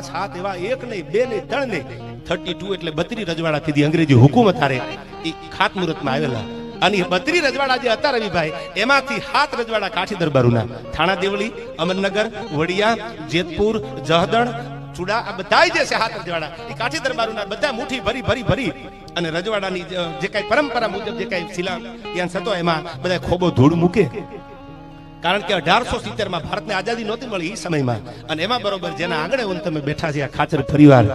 5 7 એવા 1 નહીં 2 નહીં 3 નહીં 32 એટલે 32 રજવાડા થી અંગ્રેજી હુકુમત હારે એ ખાતમુહૂર્તમાં આવેલા અને 32 રજવાડા જે હતા રવિભાઈ એમાંથી 7 રજવાડા કાઠી દરબારોના થાણા દેવળી અમરનગર વડિયા જેતપુર જહદણ ચુડા આ બધા જે છે 7 રજવાડા એ કાઠી દરબારોના બધા મુઠ્ઠી ભરી ભરી ભરી અને રજવાડાની જે કઈ પરંપરા મુજબ જે કઈ શિલા યાન હતો એમાં બધા ખોબો ધૂળ મૂકે કારણ કે 1870 માં ભારતને આઝાદી નહોતી મળી એ સમયમાં અને એમાં બરોબર જેના આંગણે તમે બેઠા છે આ ખાચર પરિવાર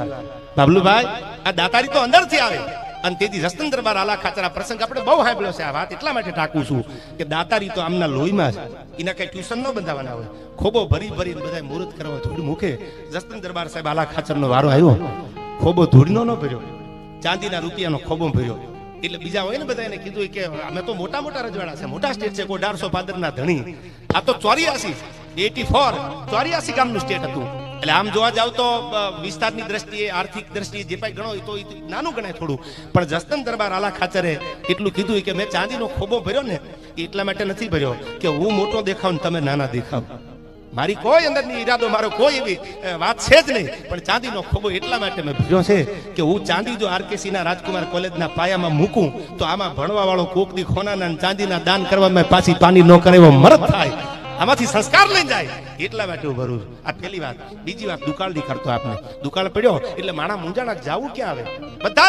બાબલુભાઈ આ દાતારી તો અંદરથી આવે અને તેથી રસ્તન દરબાર આલા ખાચરા પ્રસંગ આપણે બહુ સાંભળ્યો છે આ વાત એટલા માટે ટાંકું છું કે દાતારી તો આમના લોહીમાં છે એના કઈ ટ્યુશન ન બંધાવાના હોય ખોબો ભરી ભરીને બધા મુહૂર્ત કરવા ધૂળ મૂકે રસ્તન દરબાર સાહેબ આલા ખાચરનો વારો આવ્યો ખોબો ધૂળનો ન ભર્યો ચાંદીના રૂપિયાનો ખોબો ભર્યો એટલે બીજા હોય ને બધા એને કીધું કે અમે તો મોટા મોટા રજવાડા છે મોટા સ્ટેટ છે કોઈ 1800 પાદરના ધણી આ તો 84 ગામનું સ્ટેટ હતું એટલે આમ જોવા જાવ તો વિસ્તારની દ્રષ્ટિએ આર્થિક દ્રષ્ટિએ જે કઈ ગણો તો નાનું ગણાય થોડું પણ જસ્તન દરબાર આલા ખાચરે એટલું કીધું કે મેં ચાંદીનો ખોબો ભર્યો ને એટલા માટે નથી ભર્યો કે હું મોટો દેખાવ ને તમે નાના દેખાવ મારી કોઈ અંદરની ઈરાદો મારો કોઈ એવી વાત છે જ નહીં પણ ચાંદીનો ખોબો એટલા માટે મેં ભર્યો છે કે હું ચાંદી જો આરકેસી ના રાજકુમાર કોલેજના પાયામાં મૂકું તો આમાં ભણવા વાળો કોકની ખોનાના ચાંદીના દાન કરવામાં પાછી પાણી ન કરે એવો મરદ થાય આમાંથી સંસ્કાર લઈ જાય એટલા માટે હું ભરું આ પહેલી વાત બીજી વાત દુકાળ ની કરતો આપને દુકાળ પડ્યો એટલે માણા મુંજાણા જાવું ક્યાં આવે બધા